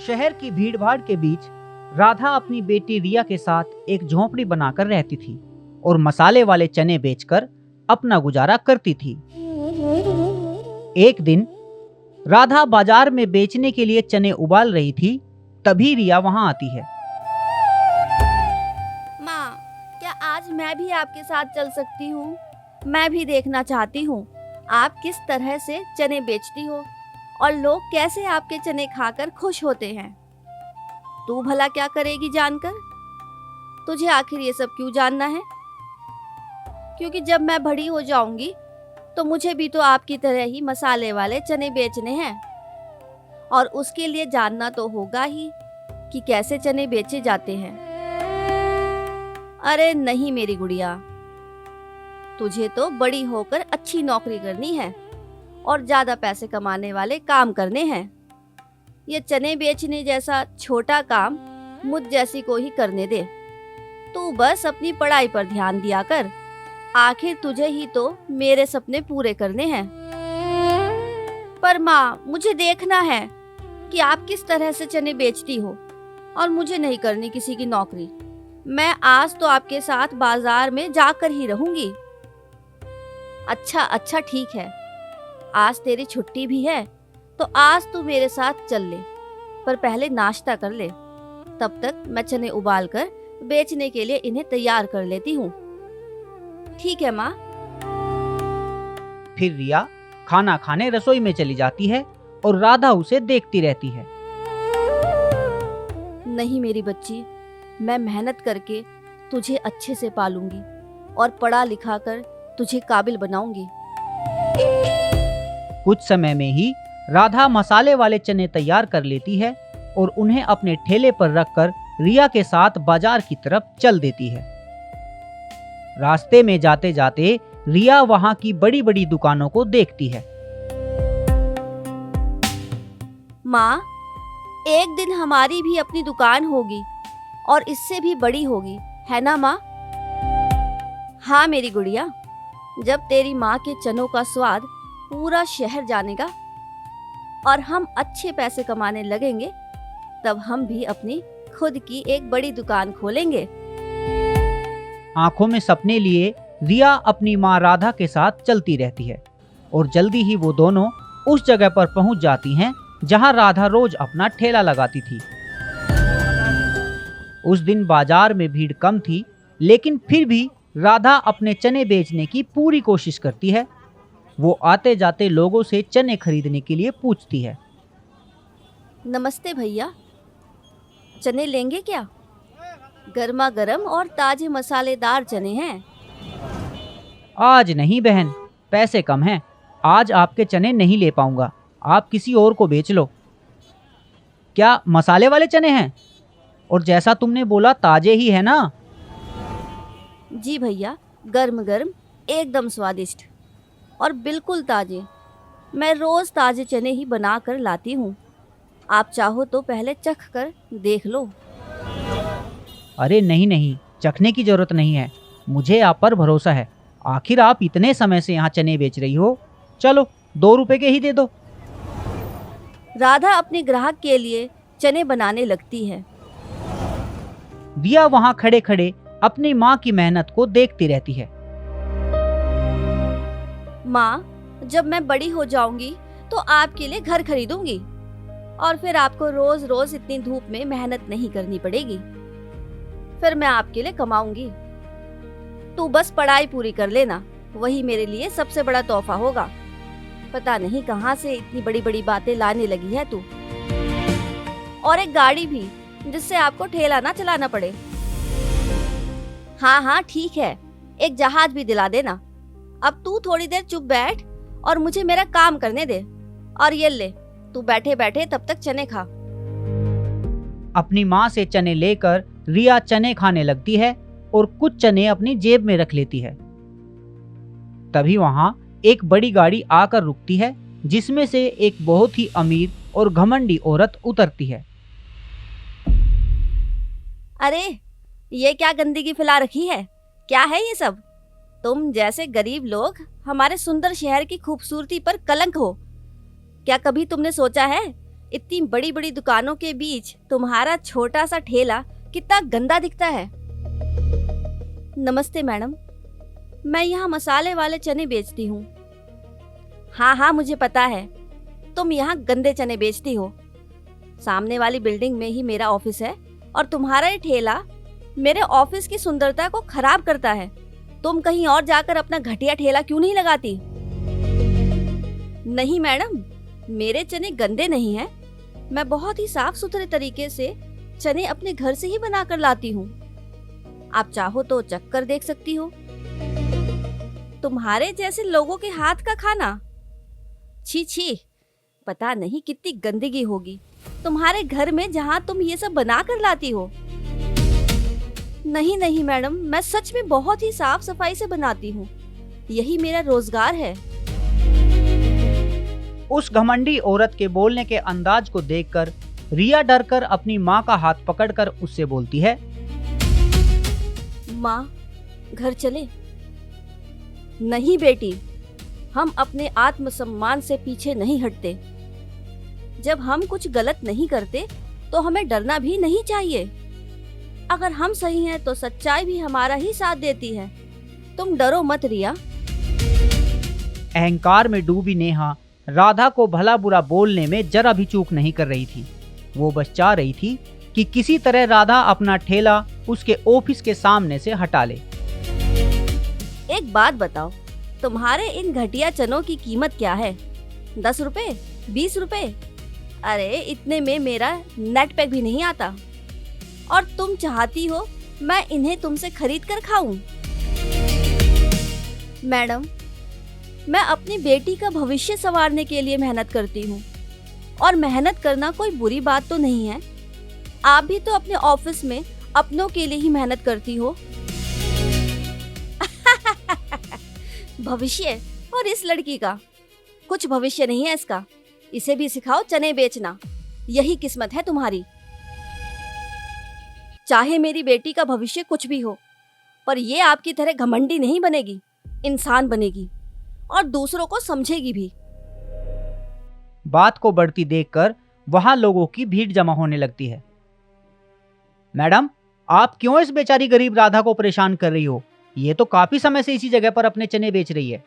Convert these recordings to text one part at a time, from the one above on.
शहर की भीड़भाड़ के बीच राधा अपनी बेटी रिया के साथ एक झोंपड़ी बनाकर रहती थी और मसाले वाले चने बेचकर अपना गुजारा करती थी। एक दिन राधा बाजार में बेचने के लिए चने उबाल रही थी, तभी रिया वहां आती है। माँ, क्या आज मैं भी आपके साथ चल सकती हूँ? मैं भी देखना चाहती हूँ आप किस तरह से चने बेचती हो और लोग कैसे आपके चने खाकर खुश होते हैं। तू भला क्या करेगी जानकर? तुझे आखिर ये सब क्यों जानना है? क्योंकि जब मैं बड़ी हो जाऊंगी तो मुझे भी तो आपकी तरह ही मसाले वाले चने बेचने हैं, और उसके लिए जानना तो होगा ही कि कैसे चने बेचे जाते हैं। अरे नहीं मेरी गुड़िया, तुझे तो बड़ी होकर अच्छी नौकरी करनी है और ज्यादा पैसे कमाने वाले काम करने हैं। ये चने बेचने जैसा छोटा काम मुझ जैसी को ही करने दे। तू बस अपनी पढ़ाई पर ध्यान दिया कर, आखिर तुझे ही तो मेरे सपने पूरे करने हैं। पर माँ, मुझे देखना है कि आप किस तरह से चने बेचती हो, और मुझे नहीं करनी किसी की नौकरी। मैं आज तो आपके साथ बाजार में जाकर ही रहूंगी। अच्छा ठीक है, आज तेरी छुट्टी भी है तो आज तू मेरे साथ चल ले, पर पहले नाश्ता कर ले। तब तक मैं चने उबाल कर बेचने के लिए इन्हें तैयार कर लेती हूँ। ठीक है माँ। फिर रिया खाना खाने रसोई में चली जाती है और राधा उसे देखती रहती है। नहीं मेरी बच्ची, मैं मेहनत करके तुझे अच्छे से पालूंगी और पढ़ा लिखा कर तुझे काबिल बनाऊंगी। कुछ समय में ही राधा मसाले वाले चने तैयार कर लेती है और उन्हें अपने ठेले पर रखकर रिया के साथ बाजार की तरफ चल देती है। रास्ते में जाते जाते रिया वहां की बड़ी बड़ी दुकानों को देखती है। माँ, एक दिन हमारी भी अपनी दुकान होगी और इससे भी बड़ी होगी, है ना माँ? हाँ मेरी गुड़िया, जब तेरी माँ के चनों का स्वाद पूरा शहर जानेगा और हम अच्छे पैसे कमाने लगेंगे, तब हम भी अपनी खुद की एक बड़ी दुकान खोलेंगे। आंखों में सपने लिए रिया अपनी माँ राधा के साथ चलती रहती है और जल्दी ही वो दोनों उस जगह पर पहुंच जाती हैं जहां राधा रोज अपना ठेला लगाती थी। उस दिन बाजार में भीड़ कम थी, लेकिन फिर भी राधा अपने चने बेचने की पूरी कोशिश करती है। वो आते जाते लोगों से चने खरीदने के लिए पूछती है। नमस्ते भैया, चने लेंगे क्या? गर्मा गर्म और ताजे मसालेदार चने हैं। आज नहीं बहन, पैसे कम हैं, आज आपके चने नहीं ले पाऊंगा, आप किसी और को बेच लो। क्या मसाले वाले चने हैं? और जैसा तुमने बोला ताजे ही है ना? जी भैया, गर्म गर्म, एकदम स्वादिष्ट और बिल्कुल ताजे। मैं रोज ताजे चने ही बना कर लाती हूँ। आप चाहो तो पहले चख कर देख लो। अरे नहीं, चखने की जरूरत नहीं है, मुझे आप पर भरोसा है। आखिर आप इतने समय से यहाँ चने बेच रही हो, चलो 2 रुपए के ही दे दो। राधा अपने ग्राहक के लिए चने बनाने लगती है। रिया वहाँ खड़े खड़े अपनी माँ की मेहनत को देखती रहती है। माँ, जब मैं बड़ी हो जाऊंगी तो आपके लिए घर खरीदूंगी और फिर आपको रोज रोज इतनी धूप में मेहनत नहीं करनी पड़ेगी। फिर मैं आपके लिए कमाऊंगी। तू बस पढ़ाई पूरी कर लेना, वही मेरे लिए सबसे बड़ा तोहफा होगा। पता नहीं कहाँ से इतनी बड़ी बड़ी बातें लाने लगी है तू। और एक गाड़ी भी, जिससे आपको ठेला ना चलाना पड़े। हाँ ठीक है, एक जहाज भी दिला देना। अब तू थोड़ी देर चुप बैठ और मुझे मेरा काम करने दे। और ये ले, तू बैठे बैठे तब तक चने खा। अपनी माँ से चने लेकर रिया चने खाने लगती है और कुछ चने अपनी जेब में रख लेती है। तभी वहां एक बड़ी गाड़ी आकर रुकती है, जिसमें से एक बहुत ही अमीर और घमंडी औरत उतरती है। अरे, ये क्या गंदगी फैला रखी है? क्या है ये सब? तुम जैसे गरीब लोग हमारे सुंदर शहर की खूबसूरती पर कलंक हो। क्या कभी तुमने सोचा है इतनी बड़ी बड़ी दुकानों के बीच तुम्हारा छोटा सा ठेला कितना गंदा दिखता है। नमस्ते मैडम, मैं यहाँ मसाले वाले चने बेचती हूँ। हाँ हाँ, मुझे पता है तुम यहाँ गंदे चने बेचती हो। सामने वाली बिल्डिंग में ही मेरा ऑफिस है और तुम्हारा ये ठेला मेरे ऑफिस की सुंदरता को खराब करता है। तुम कहीं और जाकर अपना घटिया ठेला क्यों नहीं लगाती? नहीं मैडम, मेरे चने गंदे नहीं हैं। मैं बहुत ही साफ सुथरे तरीके से चने अपने घर से ही बनाकर लाती हूँ। आप चाहो तो चख कर देख सकती हो। तुम्हारे जैसे लोगों के हाथ का खाना, छी छी, पता नहीं कितनी गंदगी होगी तुम्हारे घर में जहाँ तुम ये सब बना कर लाती हो। नहीं नहीं मैडम, मैं सच में बहुत ही साफ सफाई से बनाती हूँ, यही मेरा रोजगार है। उस घमंडी औरत के बोलने के अंदाज को देखकर रिया डरकर अपनी माँ का हाथ पकड़कर उससे बोलती है, माँ, घर चले? नहीं बेटी, हम अपने आत्मसम्मान से पीछे नहीं हटते। जब हम कुछ गलत नहीं करते तो हमें डरना भी नहीं चाहिए। अगर हम सही हैं तो सच्चाई भी हमारा ही साथ देती है। तुम डरो मत रिया। अहंकार में डूबी नेहा राधा को भला बुरा बोलने में जरा भी चूक नहीं कर रही थी। वो बस चाह रही थी कि किसी तरह राधा अपना ठेला उसके ऑफिस के सामने से हटा ले। एक बात बताओ, तुम्हारे इन घटिया चनों की कीमत क्या है? 10 रुपए? 20 रुपए? अरे इतने में मेरा नेट पैक भी नहीं आता। और तुम चाहती हो मैं इन्हें तुमसे खरीद कर खाऊं? मैडम, मैं अपनी बेटी का भविष्य संवारने के लिए मेहनत करती हूँ और मेहनत करना कोई बुरी बात तो नहीं है। आप भी तो अपने ऑफिस में अपनों के लिए ही मेहनत करती हो। भविष्य? और इस लड़की का कुछ भविष्य नहीं है इसका। इसे भी सिखाओ चने बेचना, यही किस्मत है तुम्हारी। चाहे मेरी बेटी का भविष्य कुछ भी हो, पर ये आपकी तरह घमंडी नहीं बनेगी, इंसान बनेगी और दूसरों को समझेगी भी। बात को बढ़ती देखकर वहां लोगों की भीड़ जमा होने लगती है। मैडम, आप क्यों इस बेचारी गरीब राधा को परेशान कर रही हो? ये तो काफी समय से इसी जगह पर अपने चने बेच रही है।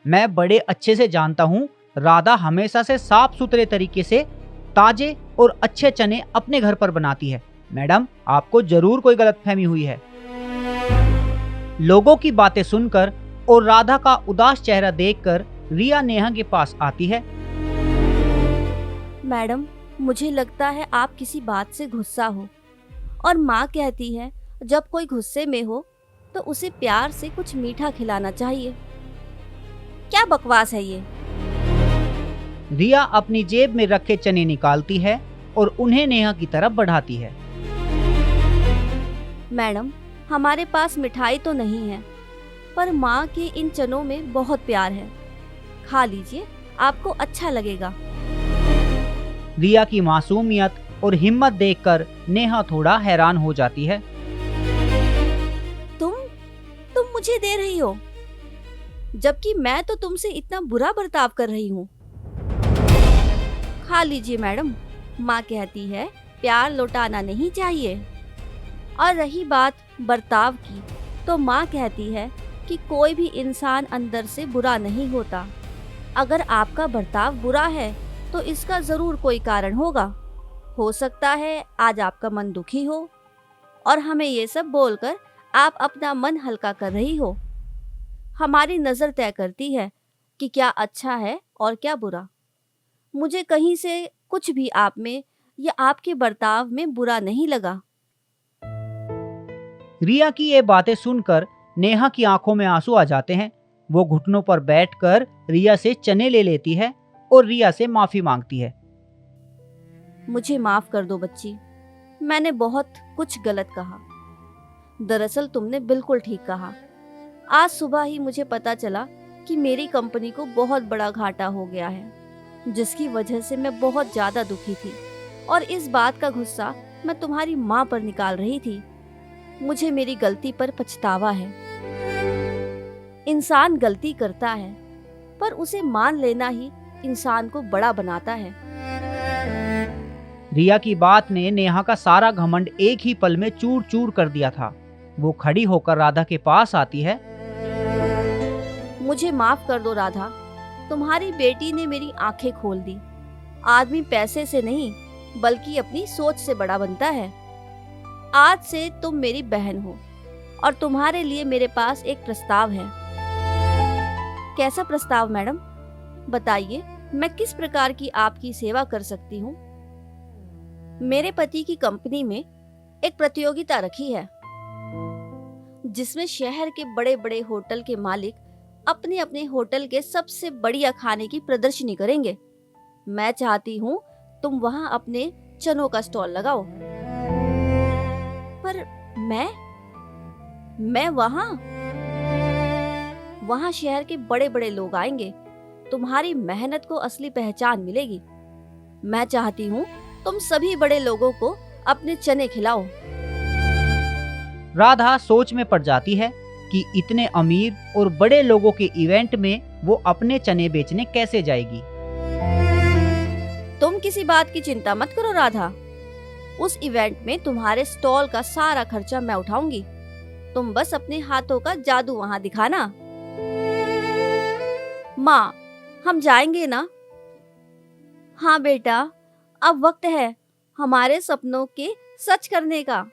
मैं बड़े अच्छे से जानता हूँ, राधा हमेशा से साफ सुथरे तरीके से ताजे और अच्छे चने अपने घर पर बनाती है। मैडम, आपको जरूर कोई गलतफहमी हुई है। लोगों की बातें सुनकर और राधा का उदास चेहरा देखकर रिया नेहा के पास आती है। मैडम, मुझे लगता है आप किसी बात से गुस्सा हो और माँ कहती है जब कोई गुस्से में हो तो उसे प्यार से कुछ मीठा खिलाना चाहिए। क्या बकवास है ये? रिया अपनी जेब में रखे चने निकालती है और उन्हें नेहा की तरफ बढ़ाती है। मैडम, हमारे पास मिठाई तो नहीं है, पर माँ के इन चनों में बहुत प्यार है। खा लीजिए, आपको अच्छा लगेगा। रिया की मासूमियत और हिम्मत देखकर नेहा थोड़ा हैरान हो जाती है। तुम मुझे दे रही हो, जबकि मैं तो तुमसे इतना बुरा बर्ताव कर रही हूँ। खा लीजिए मैडम, माँ कहती है प्यार लौटाना नहीं चाहिए। और रही बात बर्ताव की, तो माँ कहती है कि कोई भी इंसान अंदर से बुरा नहीं होता। अगर आपका बर्ताव बुरा है तो इसका जरूर कोई कारण होगा। हो सकता है आज आपका मन दुखी हो और हमें ये सब बोलकर आप अपना मन हल्का कर रही हो। हमारी नज़र तय करती है कि क्या अच्छा है और क्या बुरा। मुझे कहीं से कुछ भी आप में या आपके बर्ताव में बुरा नहीं लगा। रिया की ये बातें सुनकर नेहा की आंखों में आंसू आ जाते हैं। वो घुटनों पर बैठकर रिया से चने ले लेती है और रिया से माफी मांगती है। मुझे माफ कर दो बच्ची, मैंने बहुत कुछ गलत कहा। दरअसल तुमने बिल्कुल ठीक कहा। आज सुबह ही मुझे पता चला कि मेरी कंपनी को बहुत बड़ा घाटा हो गया है, जिसकी वजह से मैं बहुत ज्यादा दुखी थी और इस बात का गुस्सा मैं तुम्हारी माँ पर निकाल रही थी। मुझे मेरी गलती पर पछतावा है। इंसान गलती करता है, पर उसे मान लेना ही इंसान को बड़ा बनाता है। रिया की बात ने नेहा का सारा घमंड एक ही पल में चूर चूर कर दिया था। वो खड़ी होकर राधा के पास आती है। मुझे माफ कर दो राधा, तुम्हारी बेटी ने मेरी आंखें खोल दी। आदमी पैसे से नहीं बल्कि अपनी सोच से बड़ा बनता है। आज से तुम मेरी बहन हो और तुम्हारे लिए मेरे पास एक प्रस्ताव है। कैसा प्रस्ताव मैडम? बताइए, मैं किस प्रकार की आपकी सेवा कर सकती हूँ? मेरे पति की कंपनी में एक प्रतियोगिता रखी है जिसमें शहर के बड़े बड़े होटल के मालिक अपने अपने होटल के सबसे बढ़िया खाने की प्रदर्शनी करेंगे। मैं चाहती हूँ तुम वहां अपने चनों का स्टॉल लगाओ। पर मैं वहां शहर के बड़े बड़े लोग आएंगे। तुम्हारी मेहनत को असली पहचान मिलेगी। मैं चाहती हूँ तुम सभी बड़े लोगों को अपने चने खिलाओ। राधा सोच में पड़ जाती है कि इतने अमीर और बड़े लोगों के इवेंट में वो अपने चने बेचने कैसे जाएगी। तुम किसी बात की चिंता मत करो राधा, उस इवेंट में तुम्हारे स्टॉल का सारा खर्चा मैं उठाऊंगी। तुम बस अपने हाथों का जादू वहां दिखाना। माँ, हम जाएंगे ना? हाँ बेटा, अब वक्त है हमारे सपनों के सच करने का।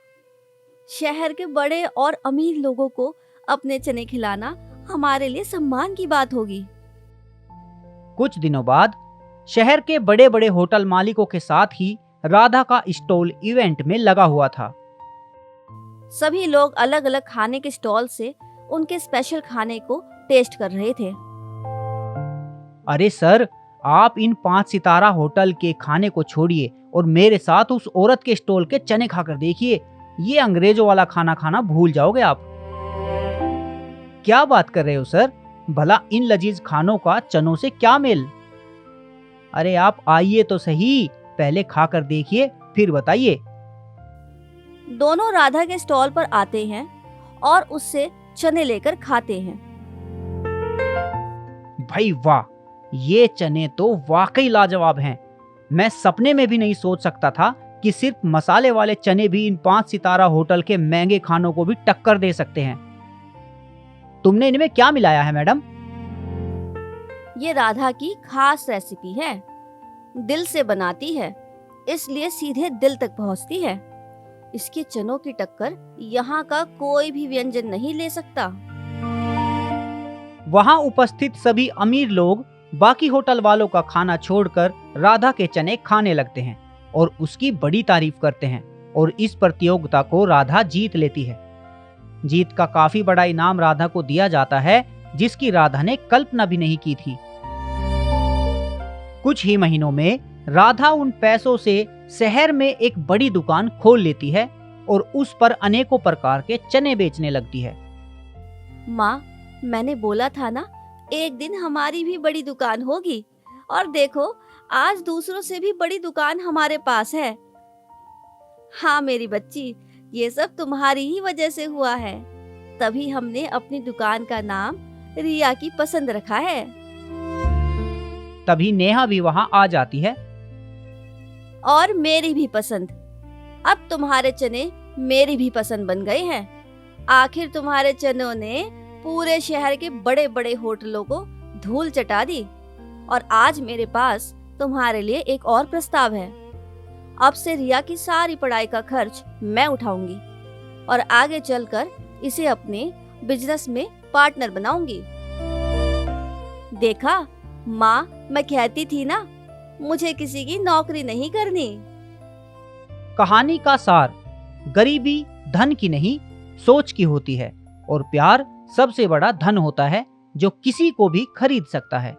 शहर के बड़े और अमीर लोगों को अपने चने खिलाना हमारे लिए सम्मान की बात होगी। कुछ दिनों बाद शहर के बड़े बड़े होटल मालिकों के साथ ही राधा का स्टॉल इवेंट में लगा हुआ था। सभी लोग अलग अलग खाने के स्टॉल से उनके स्पेशल खाने को टेस्ट कर रहे थे। अरे सर, आप इन 5 सितारा होटल के खाने को छोड़िए और मेरे साथ उस औरत के स्टॉल के चने खाकर देखिए। ये अंग्रेजों वाला खाना खाना भूल जाओगे आप। क्या बात कर रहे हो सर? भला इन लजीज खानों का चनों से क्या मेल? अरे आप आइए तो सही, पहले खाकर देखिए फिर बताइए। दोनों राधा के स्टॉल पर आते हैं और उससे चने लेकर खाते हैं। भाई वाह, ये चने तो वाकई लाजवाब हैं। मैं सपने में भी नहीं सोच सकता था कि सिर्फ मसाले वाले चने भी इन 5 सितारा होटल के महंगे खानों को भी टक्कर दे सकते हैं। तुमने इनमें क्या मिलाया है मैडम? ये राधा की खास रेसिपी है। दिल से बनाती है, इसलिए सीधे दिल तक पहुंचती है। इसके चनों की टक्कर यहाँ का कोई भी व्यंजन नहीं ले सकता। वहां उपस्थित सभी अमीर लोग बाकी होटल वालों का खाना छोड़कर राधा के चने खाने लगते हैं और उसकी बड़ी तारीफ करते हैं और इस प्रतियोगिता को राधा जीत लेती है। जीत का काफी बड़ा इनाम राधा को दिया जाता है, जिसकी राधा ने कल्पना भी नहीं की थी। कुछ ही महीनों में राधा उन पैसों से शहर में एक बड़ी दुकान खोल लेती है और उस पर अनेकों प्रकार के चने बेचने लगती है। माँ, मैंने बोला था ना, एक दिन हमारी भी बड़ी दुकान होगी। और देखो, आज दूसरों से भी बड़ी दुकान हमारे पास है। हाँ मेरी बच्ची, ये सब तुम्हारी ही वजह से हुआ है। तभी हमने अपनी दुकान का नाम रिया की पसंद रखा है। तभी नेहा भी वहां आ जाती है। और मेरी भी पसंद। अब तुम्हारे चने मेरी भी पसंद बन गए हैं। आखिर तुम्हारे चनों ने पूरे शहर के बड़े बड़े होटलों को धूल चटा दी। और आज मेरे पास तुम्हारे लिए एक और प्रस्ताव है। अब से रिया की सारी पढ़ाई का खर्च मैं उठाऊंगी और आगे चलकर इसे अपने बिजनेस में पार्टनर बनाऊंगी। देखा माँ, मैं कहती थी ना, मुझे किसी की नौकरी नहीं करनी। कहानी का सार, गरीबी धन की नहीं सोच की होती है और प्यार सबसे बड़ा धन होता है जो किसी को भी खरीद सकता है।